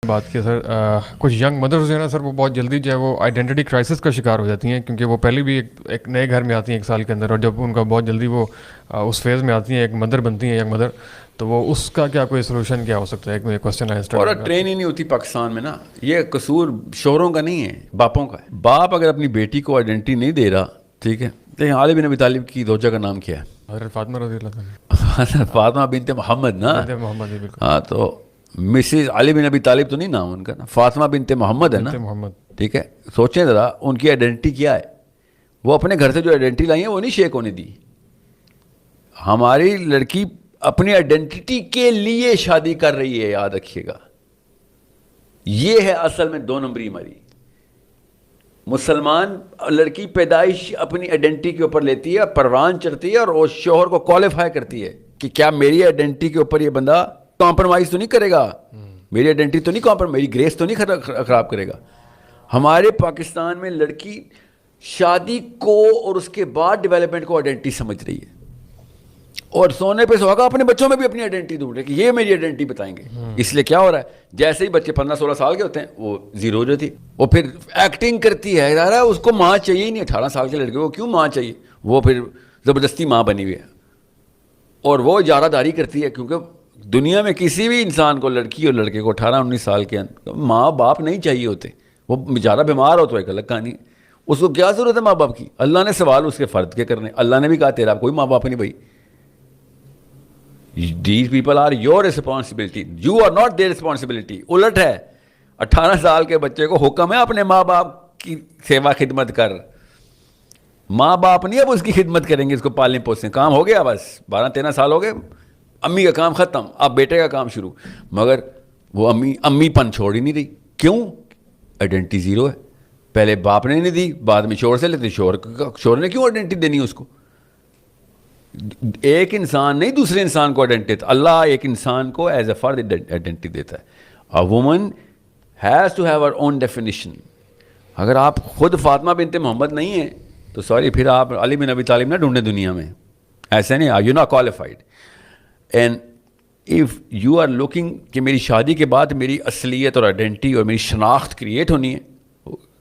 بات کی سر، کچھ ینگ مدرز جو ہے نا سر، وہ بہت جلدی جو ہے وہ آئیڈینٹی کرائسس کا شکار ہو جاتی ہیں، کیونکہ وہ پہلے بھی ایک نئے گھر میں آتی ہیں 1 سال کے اندر، اور جب ان کا بہت جلدی وہ اس فیز میں آتی ہیں، ایک مدر بنتی ہیں ینگ مدر، تو وہ اس کا کیا کوئی سولوشن کیا ہو سکتا ہے؟ ایک میرا کوشچن ہے اور ٹرین ہی نہیں ہوتی پاکستان میں نا. یہ قصور شوہروں کا نہیں ہے، باپوں کا ہے. باپ اگر اپنی بیٹی کو آئیڈینٹی نہیں دے رہا، ٹھیک ہے، دیکھیں علی بن ابی طالب کی زوجہ کا نام کیا ہے؟ حضرت فاطمہ رضی اللہ عنہ. حضرت فاطمہ بنت محمد نا. بنت محمد، جی بالکل. ہاں، تو مسز علی بن ابی طالب تو نہیں نام ان کا نا، فاطمہ بنت محمد ہے نا. بنت محمد. ٹھیک ہے، سوچیں ذرا ان کی آئیڈینٹی کیا ہے. وہ اپنے گھر سے جو آئیڈینٹی لائی ہیں وہ نہیں شیک ہونے دی. ہماری لڑکی اپنی آئیڈینٹی کے لیے شادی کر رہی ہے، یاد رکھیے گا. یہ ہے اصل میں 2 نمبری ہماری. مسلمان لڑکی پیدائش اپنی آئیڈینٹی کے اوپر لیتی ہے، پروان چڑھتی ہے، اور وہ شوہر کو کوالیفائی کرتی ہے کہ کیا میری آئیڈینٹی کے اوپر یہ بندہ کمپرومائز تو نہیں کرے گا، میری آئیڈینٹی تو نہیں میری گریس تو نہیں خراب کرے گا. ہمارے پاکستان میں لڑکی شادی کو اور اس کے بعد ڈیولپمنٹ کو آئیڈینٹی سمجھ رہی ہے، اور سونے پہ سہاگا اپنے بچوں میں بھی اپنی آئیڈینٹی ڈھونڈ رہے کہ یہ میری آئیڈینٹی بتائیں گے. اس لیے کیا ہو رہا ہے، جیسے ہی بچے 15-16 سال کے ہوتے ہیں وہ زیرو ہو جاتی ہے. وہ پھر ایکٹنگ کرتی ہے، یار اس کو ماں چاہیے ہی نہیں. 18 سال کے لڑکے کو کیوں ماں چاہیے؟ وہ پھر زبردستی ماں بنی ہوئی ہے، اور وہ اجارہ داری کرتی ہے. کیونکہ دنیا میں کسی بھی انسان کو، لڑکی اور لڑکے کو 18-19 سال کے اندر ماں باپ نہیں چاہیے ہوتے. وہ بیچارہ بیمار ہو تو ایک الگ کہانی. اس کو کیا ضرورت ہے ماں باپ کی؟ اللہ نے سوال اس کے فرد کے کرنے. اللہ نے بھی کہا تیرا کوئی ماں باپ نہیں بھائی. These people are your responsibility. You are not their responsibility. الٹ ہے، 18 سال کے بچے کو حکم ہے اپنے ماں باپ کی سیوا خدمت کر. ماں باپ نہیں اب اس کی خدمت کریں گے، اس کو پالنے پوسنے. کام ہو گیا، بس 12-13 سال ہو گئے، امی کا کام ختم، اب بیٹے کا کام شروع. مگر وہ امی پن چھوڑ ہی نہیں رہی. کیوں؟ آئیڈینٹی زیرو ہے. پہلے باپ نے نہیں دی، بعد میں شوہر سے لیتے. شوہر نے کیوں آئیڈینٹی دینی ہے اس کو؟ ایک انسان نہیں دوسرے انسان کو آئیڈینٹی دیتا. اللہ ایک انسان کو ایز اے فرد آئیڈینٹی دیتا ہے. A woman has to have her own definition. اگر آپ خود فاطمہ بنت محمد نہیں ہیں تو سوری، پھر آپ علی بن ابی طالب نہ ڈھونڈیں دنیا میں. ایسے نہیں، you not qualified. And if you are looking کہ میری شادی کے بعد میری اصلیت اور آئیڈینٹی اور میری شناخت کریٹ ہونی ہے،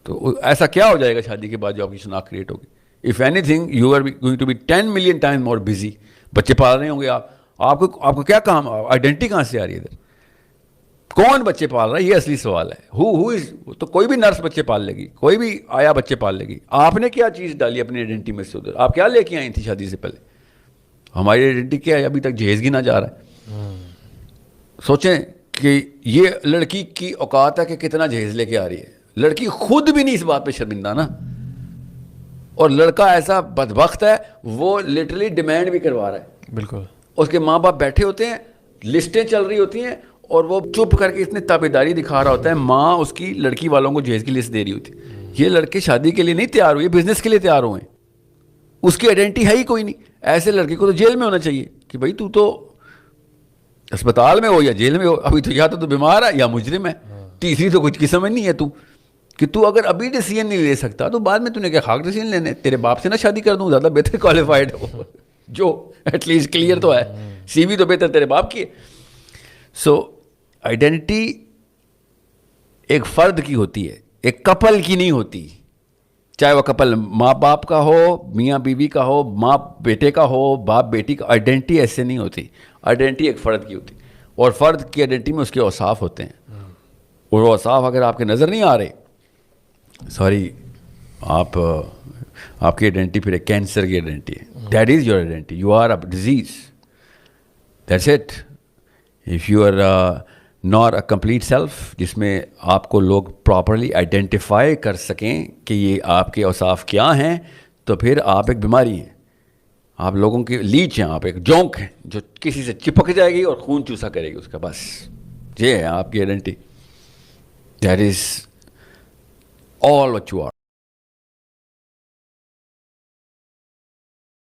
تو ایسا کیا ہو جائے گا شادی کے بعد جو آپ کی شناخت کریٹ ہوگی؟ If anything, you are going to be 10 million times more busy. بچے پال رہے ہوں گے آپ کو کیا کام؟ آئیڈینٹی کہاں سے آ رہی ہے ادھر؟ کون بچے پال رہا ہے؟ یہ اصلی سوال ہے. who is؟ تو کوئی بھی نرس بچے پال لے گی، کوئی بھی آیا بچے پال لے گی. آپ نے کیا چیز ڈالی اپنی آئیڈینٹی میں سے ادھر؟ آپ کیا لے کے آئی تھی شادی سے پہلے؟ ہماری آئیڈینٹی کیا ہے؟ ابھی تک جہیز گنا جا رہا ہے. سوچیں کہ یہ لڑکی کی اوقات ہے کہ کتنا جہیز لے کے آ رہی ہے. لڑکی خود بھی نہیں اس بات پہ شرمندہ نا، اور لڑکا ایسا بدبخت ہے وہ لٹرلی ڈیمانڈ بھی کروا رہا ہے. بالکل. اس کے ماں باپ بیٹھے ہوتے ہیں، لسٹیں چل رہی ہوتی ہیں، اور وہ چپ کر کے اتنی تابعداری دکھا رہا ہوتا ہے. ماں اس کی لڑکی والوں کو جہیز کی لسٹ دے رہی ہوتی ہے. یہ لڑکے شادی کے لیے نہیں تیار ہوئے، بزنس کے لیے تیار ہوئے ہیں. اس کی آئیڈینٹی ہے ہی کوئی نہیں. ایسے لڑکے کو تو جیل میں ہونا چاہیے کہ بھائی تو اسپتال میں ہو یا جیل میں ہو. ابھی تو یا تو بیمار ہے یا مجرم ہے. تیسری تو کچھ قسم نہیں ہے کہ تو اگر ابھی ڈیسیژن نہیں لے سکتا تو بعد میں تو نے کیا خاک ڈیسیژن لینے؟ تیرے باپ سے نہ شادی کر دوں، زیادہ بہتر کوالیفائڈ ہو جو ایٹ لیسٹ کلیئر تو ہے، سی وی تو بہتر تیرے باپ کی ہے. سو آئیڈینٹی ایک فرد کی ہوتی ہے، ایک کپل کی نہیں ہوتی. چاہے وہ کپل ماں باپ کا ہو، میاں بیوی کا ہو، ماں بیٹے کا ہو، باپ بیٹی کا. آئیڈینٹی ایسے نہیں ہوتی. آئیڈینٹی ایک فرد کی ہوتی، اور فرد کی آئیڈینٹی میں اس کے اوصاف ہوتے ہیں، اور وہ اوصاف اگر آپ کے نظر نہیں آ رہے، سوری، آپ کی آئیڈینٹی پھر ایک کینسر کی آئیڈینٹی ہے. That is your identity. You are a disease, that's it. If you are not a complete self, جس میں آپ کو لوگ پراپرلی آئیڈینٹیفائی کر سکیں کہ یہ آپ کے اوصاف کیا ہیں، تو پھر آپ ایک بیماری ہیں. آپ لوگوں کی لیچ ہیں، آپ ایک جونک ہیں جو کسی سے چپک جائے گی اور خون چوسا کرے گی اس کا. بس یہ ہے آپ کی identity. That is all what you are.